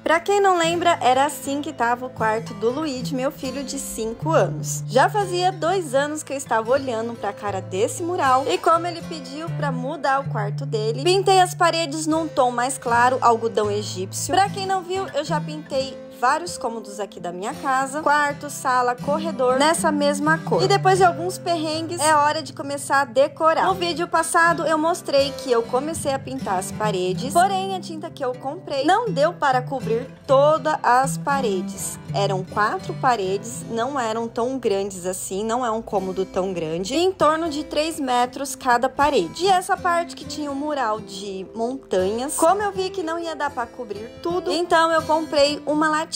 Pra quem não lembra, era assim que tava o quarto do Luigi, meu filho de 5 anos. Já fazia 2 anos que eu estava olhando pra cara desse mural e como ele pediu pra mudar o quarto dele, pintei as paredes num tom mais claro, algodão egípcio. Pra quem não viu, eu já pintei vários cômodos aqui da minha casa, quarto, sala, corredor, nessa mesma cor. E depois de alguns perrengues, é hora de começar a decorar. No vídeo passado, eu mostrei que eu comecei a pintar as paredes, porém a tinta que eu comprei não deu para cobrir todas as paredes. Eram 4 paredes, não eram tão grandes assim, não é um cômodo tão grande, e em torno de 3 metros cada parede. E essa parte que tinha um mural de montanhas, como eu vi que não ia dar para cobrir tudo, então eu comprei uma latinha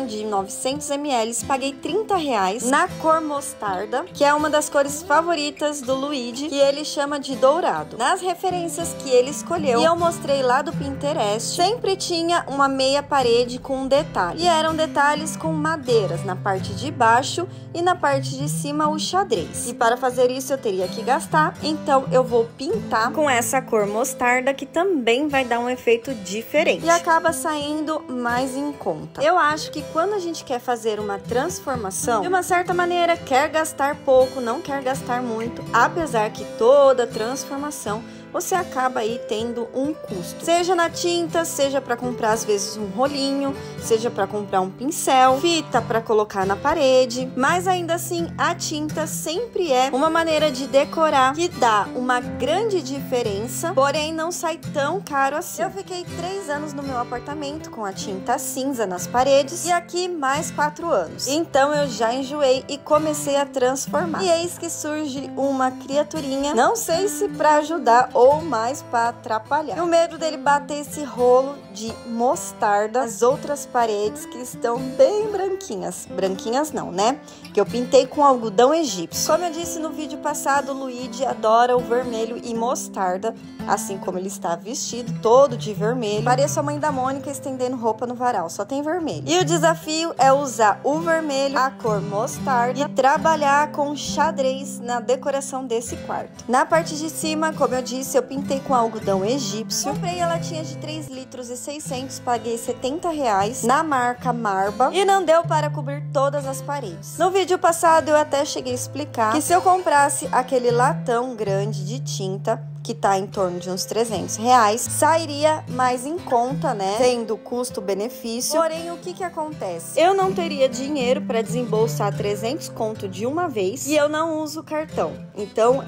de 900 ml, paguei R$30 na cor mostarda, que é uma das cores favoritas do Luigi, que ele chama de dourado. Nas referências que ele escolheu, e eu mostrei lá do Pinterest, sempre tinha uma meia parede com um detalhe, e eram detalhes com madeiras na parte de baixo e na parte de cima o xadrez. E para fazer isso eu teria que gastar, então eu vou pintar com essa cor mostarda, que também vai dar um efeito diferente e acaba saindo mais em conta. Eu acho que quando a gente quer fazer uma transformação, de uma certa maneira, quer gastar pouco, não quer gastar muito, apesar que toda transformação você acaba aí tendo um custo. Seja na tinta, seja para comprar às vezes um rolinho, seja para comprar um pincel, fita para colocar na parede, mas ainda assim a tinta sempre é uma maneira de decorar que dá uma grande diferença, porém não sai tão caro assim. Eu fiquei 3 anos no meu apartamento com a tinta cinza nas paredes e aqui mais 4 anos. Então eu já enjoei e comecei a transformar. E eis que surge uma criaturinha, não sei se para ajudar ou mais para atrapalhar. E o medo dele bater esse rolo de mostarda nas outras paredes que estão bem branquinhas. Branquinhas não, né? Que eu pintei com algodão egípcio. Como eu disse no vídeo passado, o Luigi adora o vermelho e mostarda, assim como ele está vestido todo de vermelho. Pareço a mãe da Mônica estendendo roupa no varal, só tem vermelho. E o desafio é usar o vermelho, a cor mostarda, e trabalhar com xadrez na decoração desse quarto. Na parte de cima, como eu disse, eu pintei com algodão egípcio. Comprei a latinha de 3 litros e 600, paguei R$70 na marca Marba e não deu para cobrir todas as paredes. No vídeo passado eu até cheguei a explicar que se eu comprasse aquele latão grande de tinta, que tá em torno de uns R$300, sairia mais em conta, né? Tendo custo-benefício. Porém, o que acontece? Eu não teria dinheiro para desembolsar 300 conto de uma vez e eu não uso cartão. Então,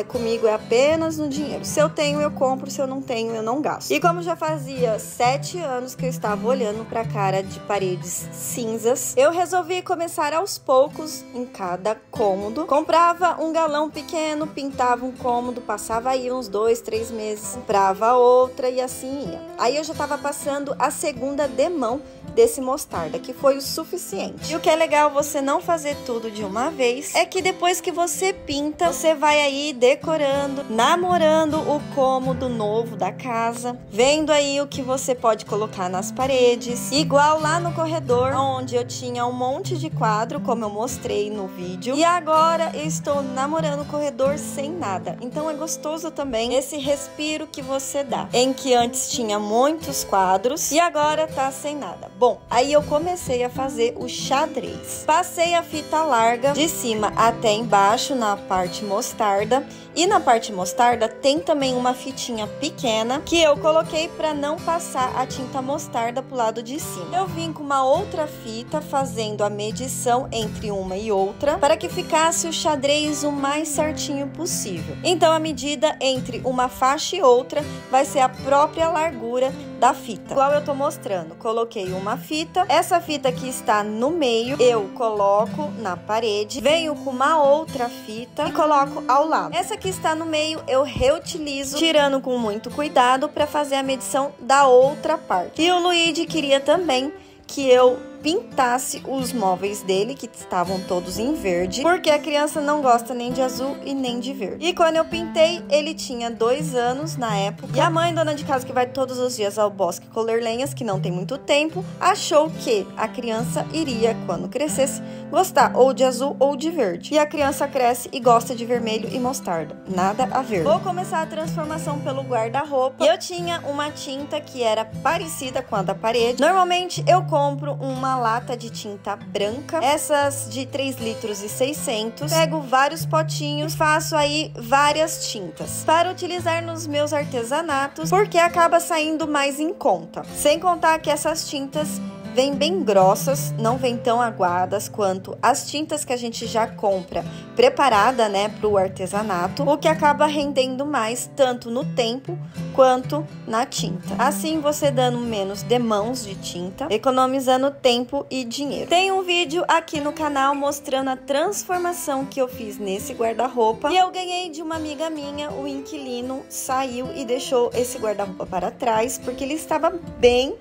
comigo é apenas no dinheiro. Se eu tenho, eu compro. Se eu não tenho, eu não gasto. E como já fazia 7 anos que eu estava olhando pra cara de paredes cinzas, eu resolvi começar aos poucos em cada cômodo. Comprava um galão pequeno, pintava um cômodo, passava aí uns 2, 3 meses, comprava outra e assim ia. Aí eu já tava passando a segunda demão desse mostarda, que foi o suficiente. E o que é legal você não fazer tudo de uma vez, é que depois que você pinta, você vai aí decorando, namorando o cômodo novo da casa, vendo aí o que você pode colocar nas paredes, igual lá no corredor, onde eu tinha um monte de quadro, como eu mostrei no vídeo, e agora eu estou namorando o corredor sem nada. Então é gostoso também esse respiro que você dá, em que antes tinha muitos quadros e agora tá sem nada. Bom, aí eu comecei a fazer o xadrez. Passei a fita larga de cima até embaixo na parte mostarda. E na parte mostarda tem também uma fitinha pequena que eu coloquei para não passar a tinta mostarda pro lado de cima. Eu vim com uma outra fita fazendo a medição entre uma e outra para que ficasse o xadrez o mais certinho possível. Então a medida entre uma faixa e outra vai ser a própria largura da fita, igual eu tô mostrando. Coloquei uma fita, essa fita que está no meio eu coloco na parede, venho com uma outra fita e coloco ao lado. Essa que está no meio eu reutilizo, tirando com muito cuidado para fazer a medição da outra parte. E o Luigi queria também que eu pintasse os móveis dele, que estavam todos em verde, porque a criança não gosta nem de azul e nem de verde. E quando eu pintei, ele tinha 2 anos na época, e a mãe, dona de casa que vai todos os dias ao bosque colher lenhas, que não tem muito tempo, achou que a criança iria, quando crescesse, gostar ou de azul ou de verde. E a criança cresce e gosta de vermelho e mostarda. Nada a ver. Vou começar a transformação pelo guarda-roupa. Eu tinha uma tinta que era parecida com a da parede. Normalmente eu compro uma lata de tinta branca, essas de 3 litros e 600. Pego vários potinhos, faço aí várias tintas para utilizar nos meus artesanatos, porque acaba saindo mais em conta. Sem contar que essas tintas vêm bem grossas, não vêm tão aguadas quanto as tintas que a gente já compra preparada, né, para o artesanato, o que acaba rendendo mais tanto no tempo quanto na tinta. Assim, você dando menos demãos de tinta, economizando tempo e dinheiro. Tem um vídeo aqui no canal mostrando a transformação que eu fiz nesse guarda-roupa, e eu ganhei de uma amiga minha. O inquilino saiu e deixou esse guarda-roupa para trás porque ele estava bem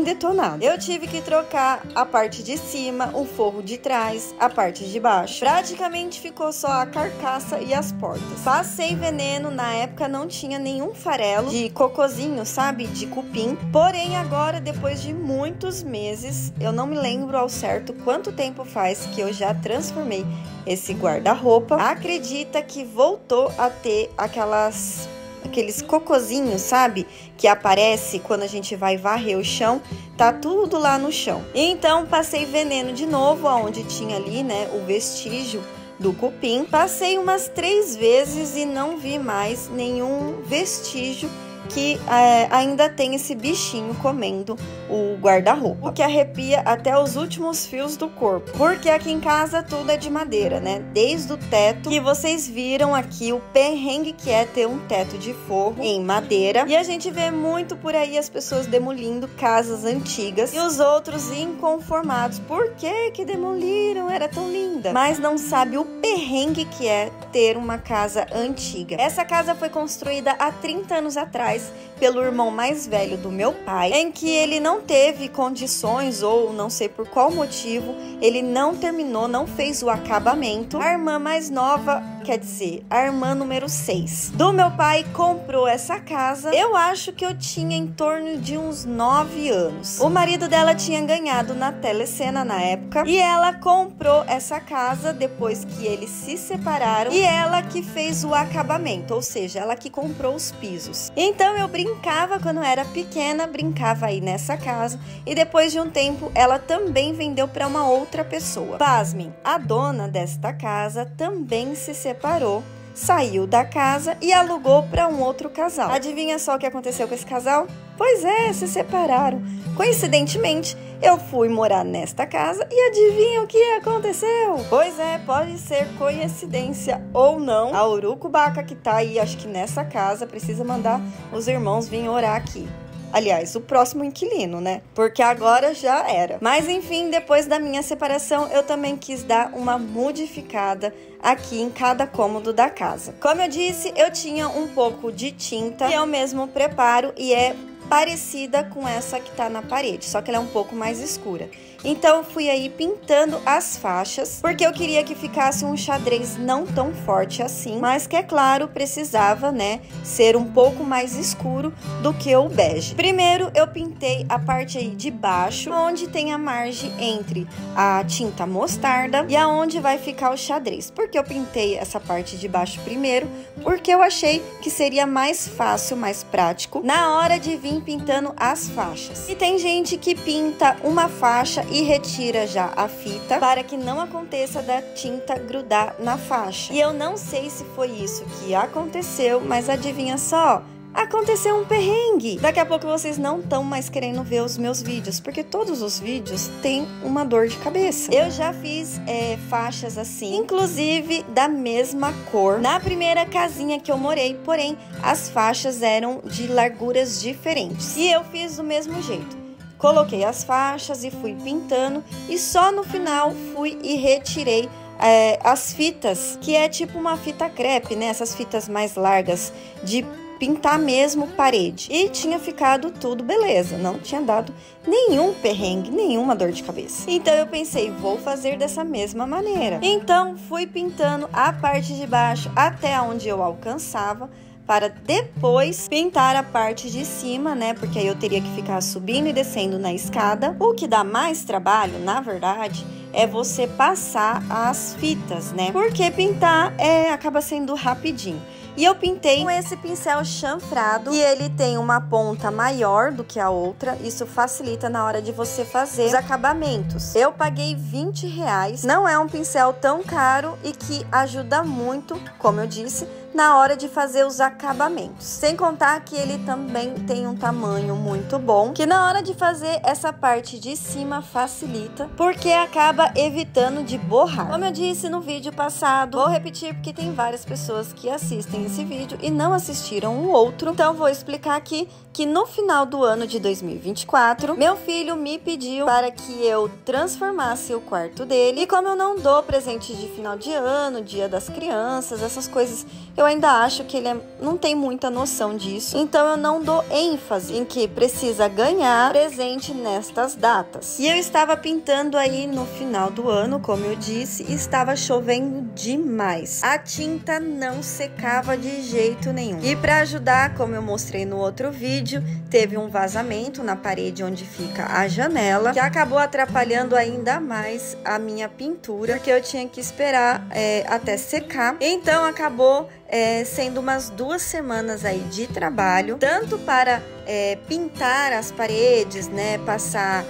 detonado. Eu tive que trocar a parte de cima, o forro de trás, a parte de baixo. Praticamente ficou só a carcaça e as portas. Passei veneno, na época não tinha nenhum farelo de cocôzinho, sabe? De cupim. Porém, agora, depois de muitos meses, eu não me lembro ao certo quanto tempo faz que eu já transformei esse guarda-roupa. Acredita que voltou a ter aqueles cocôzinhos, sabe? Que aparece quando a gente vai varrer o chão, tá tudo lá no chão. Então, passei veneno de novo, aonde tinha ali, né, o vestígio do cupim. Passei umas 3 vezes e não vi mais nenhum vestígio que ainda tem esse bichinho comendo o guarda-roupa, o que arrepia até os últimos fios do corpo, porque aqui em casa tudo é de madeira, né? Desde o teto, que vocês viram aqui o perrengue que é ter um teto de forro em madeira, e a gente vê muito por aí as pessoas demolindo casas antigas e os outros inconformados. Por que demoliram? Era tão linda. Mas não sabe o perrengue que é ter uma casa antiga. Essa casa foi construída há 30 anos atrás pelo irmão mais velho do meu pai, em que ele não teve condições, ou não sei por qual motivo, ele não terminou, não fez o acabamento. A irmã mais nova, quer dizer, a irmã número 6 do meu pai, comprou essa casa. Eu acho que eu tinha em torno de uns 9 anos. O marido dela tinha ganhado na Telecena na época, e ela comprou essa casa depois que eles se separaram, e ela que fez o acabamento, ou seja, ela que comprou os pisos. Então eu brincava quando eu era pequena, brincava aí nessa casa, e depois de um tempo ela também vendeu para uma outra pessoa. Pasmem, a dona desta casa também se separou, saiu da casa e alugou para um outro casal. Adivinha só o que aconteceu com esse casal? Pois é, se separaram. Coincidentemente, eu fui morar nesta casa e adivinha o que aconteceu? Pois é, pode ser coincidência ou não. A urucubaca que tá aí, acho que nessa casa, precisa mandar os irmãos virem orar aqui. Aliás, o próximo inquilino, né? Porque agora já era. Mas enfim, depois da minha separação, eu também quis dar uma modificada aqui em cada cômodo da casa. Como eu disse, eu tinha um pouco de tinta que eu mesmo preparo e é parecida com essa que tá na parede, só que ela é um pouco mais escura. Então eu fui aí pintando as faixas, porque eu queria que ficasse um xadrez não tão forte assim, mas que, é claro, precisava, né, ser um pouco mais escuro do que o bege. Primeiro eu pintei a parte aí de baixo, onde tem a margem entre a tinta mostarda e aonde vai ficar o xadrez. Porque eu pintei essa parte de baixo primeiro, porque eu achei que seria mais fácil, mais prático na hora de vir pintando as faixas. E tem gente que pinta uma faixa e retira já a fita para que não aconteça da tinta grudar na faixa. E eu não sei se foi isso que aconteceu, mas adivinha só? Aconteceu um perrengue. Daqui a pouco vocês não estão mais querendo ver os meus vídeos, porque todos os vídeos têm uma dor de cabeça. Eu já fiz faixas assim, inclusive da mesma cor, na primeira casinha que eu morei, porém as faixas eram de larguras diferentes. E eu fiz do mesmo jeito. Coloquei as faixas e fui pintando, e só no final fui e retirei as fitas, que é tipo uma fita crepe, né? Essas fitas mais largas de pintar mesmo parede. E tinha ficado tudo beleza, não tinha dado nenhum perrengue, nenhuma dor de cabeça. Então eu pensei, vou fazer dessa mesma maneira. Então fui pintando a parte de baixo até onde eu alcançava, para depois pintar a parte de cima, né? Porque aí eu teria que ficar subindo e descendo na escada. O que dá mais trabalho, na verdade, é você passar as fitas, né? Porque pintar acaba sendo rapidinho. E eu pintei com esse pincel chanfrado, e ele tem uma ponta maior do que a outra. Isso facilita na hora de você fazer os acabamentos. Eu paguei R$20. Não é um pincel tão caro e que ajuda muito, como eu disse, na hora de fazer os acabamentos. Sem contar que ele também tem um tamanho muito bom, que na hora de fazer essa parte de cima facilita, porque acaba evitando de borrar. Como eu disse no vídeo passado, vou repetir porque tem várias pessoas que assistem esse vídeo e não assistiram o outro, então vou explicar aqui que no final do ano de 2024, meu filho me pediu para que eu transformasse o quarto dele, e como eu não dou presente de final de ano, dia das crianças, essas coisas, eu ainda acho que ele não tem muita noção disso, então eu não dou ênfase em que precisa ganhar presente nestas datas. E eu estava pintando aí no final do ano, como eu disse, e estava chovendo demais. A tinta não secava de jeito nenhum. E para ajudar, como eu mostrei no outro vídeo, teve um vazamento na parede onde fica a janela, que acabou atrapalhando ainda mais a minha pintura, porque eu tinha que esperar até secar. Então acabou sendo umas 2 semanas aí de trabalho, tanto para pintar as paredes, né, passar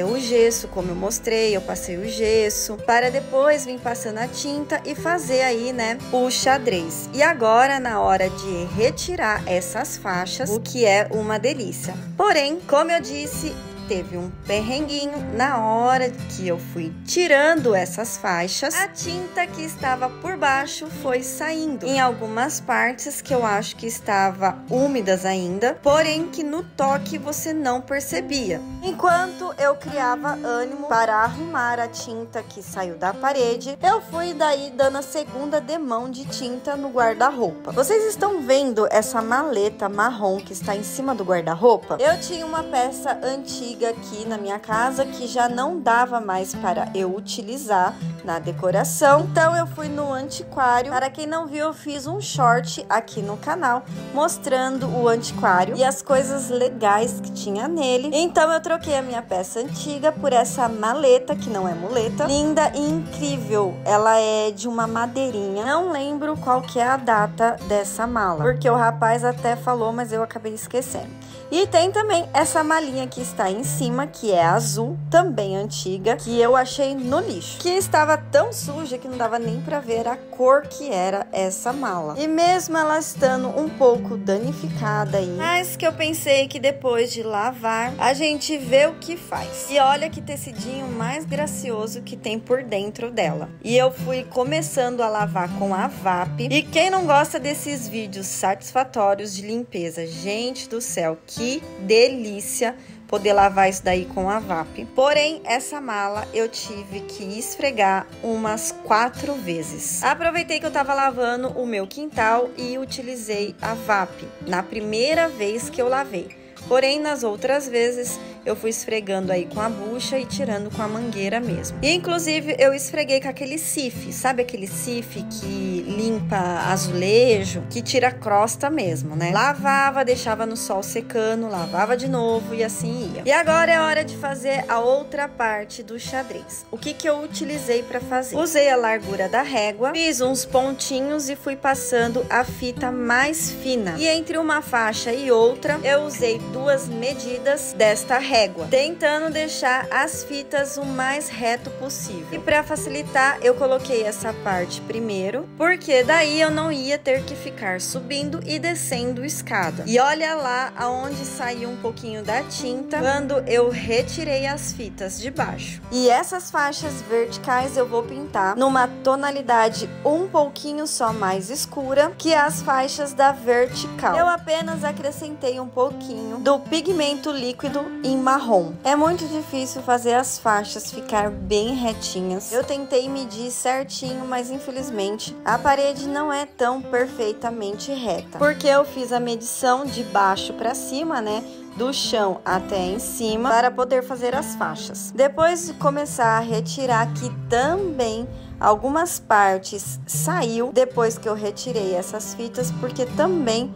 o gesso, como eu mostrei, eu passei o gesso, para depois vir passando a tinta e fazer aí, né, o xadrez. E agora, na hora de retirar essas faixas, o que é uma delícia. Porém, como eu disse, teve um perrenguinho na hora que eu fui tirando essas faixas. A tinta que estava por baixo foi saindo em algumas partes que eu acho que estava úmidas ainda, porém que no toque você não percebia. Enquanto eu criava ânimo para arrumar a tinta que saiu da parede, eu fui daí dando a segunda demão de tinta no guarda-roupa. Vocês estão vendo essa maleta marrom que está em cima do guarda-roupa? Eu tinha uma peça antiga aqui na minha casa que já não dava mais para eu utilizar na decoração, então eu fui no antiquário. Para quem não viu, eu fiz um short aqui no canal mostrando o antiquário e as coisas legais que tinha nele. Então eu troquei a minha peça antiga por essa maleta, que não é muleta, linda e incrível. Ela é de uma madeirinha, não lembro qual que é a data dessa mala, porque o rapaz até falou, mas eu acabei esquecendo. E tem também essa malinha que está em cima, que é azul, também antiga, que eu achei no lixo, que estava tão suja que não dava nem para ver a cor que era essa mala. E mesmo ela estando um pouco danificada aí, mas que eu pensei que depois de lavar, a gente vê o que faz. E olha que tecidinho mais gracioso que tem por dentro dela. E eu fui começando a lavar com a VAP. E quem não gosta desses vídeos satisfatórios de limpeza? Gente do céu, que delícia poder lavar isso daí com a VAP. Porém, essa mala eu tive que esfregar umas 4 vezes. Aproveitei que eu tava lavando o meu quintal e utilizei a VAP na primeira vez que eu lavei. Porém, nas outras vezes, eu fui esfregando aí com a bucha e tirando com a mangueira mesmo. E, inclusive, eu esfreguei com aquele sif, sabe aquele sif que limpa azulejo, que tira a crosta mesmo, né? Lavava, deixava no sol secando, lavava de novo e assim ia. E agora é hora de fazer a outra parte do xadrez. O que eu utilizei para fazer? Usei a largura da régua, fiz uns pontinhos e fui passando a fita mais fina. E entre uma faixa e outra, eu usei 2 medidas desta régua, tentando deixar as fitas o mais reto possível. E para facilitar, eu coloquei essa parte primeiro, porque daí eu não ia ter que ficar subindo e descendo escada. E olha lá aonde saiu um pouquinho da tinta quando eu retirei as fitas de baixo. E essas faixas verticais eu vou pintar numa tonalidade um pouquinho só mais escura que as faixas da vertical. Eu apenas acrescentei um pouquinho do pigmento líquido em marrom. É muito difícil fazer as faixas ficar bem retinhas. Eu tentei medir certinho, mas infelizmente a parede não é tão perfeitamente reta, porque eu fiz a medição de baixo para cima, né? Do chão até em cima, para poder fazer as faixas. Depois de começar a retirar, que também algumas partes saiu depois que eu retirei essas fitas, porque também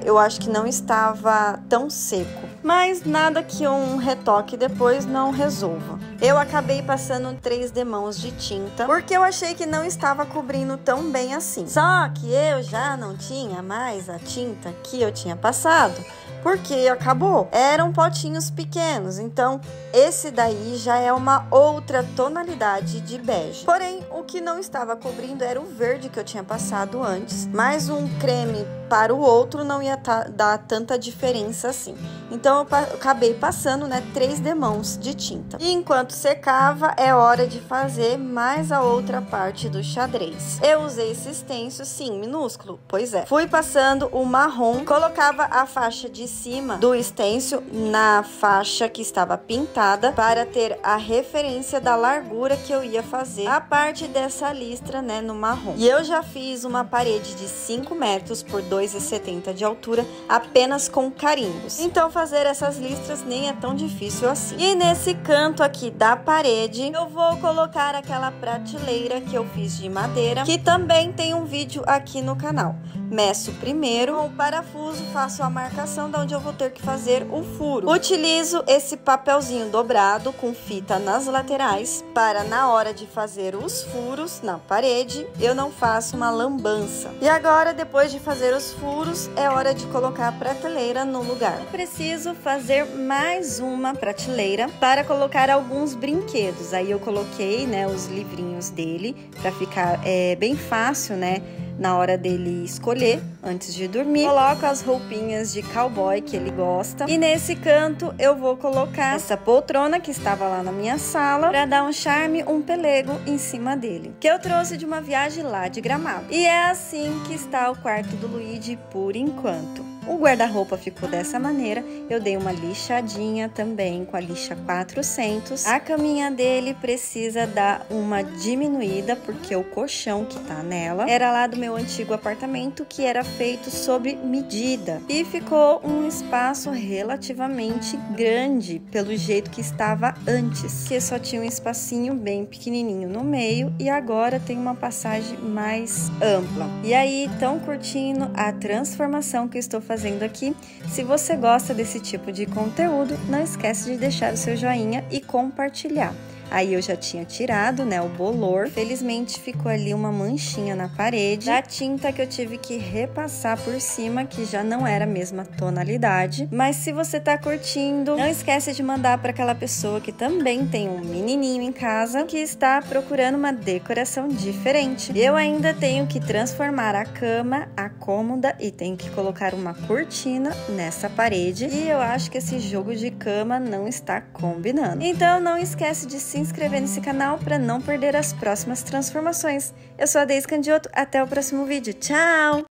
eu acho que não estava tão seco. Mas nada que um retoque depois não resolva. Eu acabei passando 3 demãos de tinta, porque eu achei que não estava cobrindo tão bem assim. Só que eu já não tinha mais a tinta que eu tinha passado, porque acabou. Eram potinhos pequenos, então esse daí já é uma outra tonalidade de bege. Porém, o que não estava cobrindo era o verde que eu tinha passado antes, mas um creme para o outro não ia dar tanta diferença assim. Então eu acabei passando, né, 3 demãos de tinta. E enquanto secava, é hora de fazer mais a outra parte do xadrez. Eu usei esse stencil, sim, minúsculo, pois é. Fui passando o marrom, colocava a faixa de cima do stencil na faixa que estava pintada para ter a referência da largura que eu ia fazer a parte dessa listra, né, no marrom. E eu já fiz uma parede de 5 metros por 2,70 de altura apenas com carimbos. Então fazer essas listras nem é tão difícil assim. E nesse canto aqui da parede eu vou colocar aquela prateleira que eu fiz de madeira, que também tem um vídeo aqui no canal. Meço primeiro com o parafuso, faço a marcação de onde eu vou ter que fazer o furo. Utilizo esse papelzinho dobrado com fita nas laterais para, na hora de fazer os furos na parede, eu não faço uma lambança. E agora, depois de fazer os furos, é hora de colocar a prateleira no lugar. Eu preciso fazer mais uma prateleira para colocar alguns brinquedos. Aí eu coloquei, né, os livrinhos dele para ficar bem fácil, né, na hora dele escolher antes de dormir. Coloco as roupinhas de cowboy que ele gosta. E nesse canto eu vou colocar essa poltrona que estava lá na minha sala para dar um charme, um pelego em cima dele, que eu trouxe de uma viagem lá de Gramado. E é assim que está o quarto do Luigi por enquanto. O guarda-roupa ficou dessa maneira, eu dei uma lixadinha também com a lixa 400. A caminha dele precisa dar uma diminuída, porque o colchão que tá nela era lá do meu antigo apartamento, que era feito sob medida. E ficou um espaço relativamente grande, pelo jeito que estava antes, que só tinha um espacinho bem pequenininho no meio, e agora tem uma passagem mais ampla. E aí, estão curtindo a transformação que eu estou fazendo aqui? Se você gosta desse tipo de conteúdo, não esquece de deixar o seu joinha e compartilhar. Aí eu já tinha tirado, né, o bolor. Felizmente ficou ali uma manchinha na parede da tinta que eu tive que repassar por cima, que já não era a mesma tonalidade. Mas se você tá curtindo, não esquece de mandar para aquela pessoa que também tem um menininho em casa que está procurando uma decoração diferente. Eu ainda tenho que transformar a cama, a cômoda, e tenho que colocar uma cortina nessa parede. E eu acho que esse jogo de cama não está combinando. Então não esquece de se inscrever nesse canal para não perder as próximas transformações. Eu sou a Deise Candioto, até o próximo vídeo. Tchau!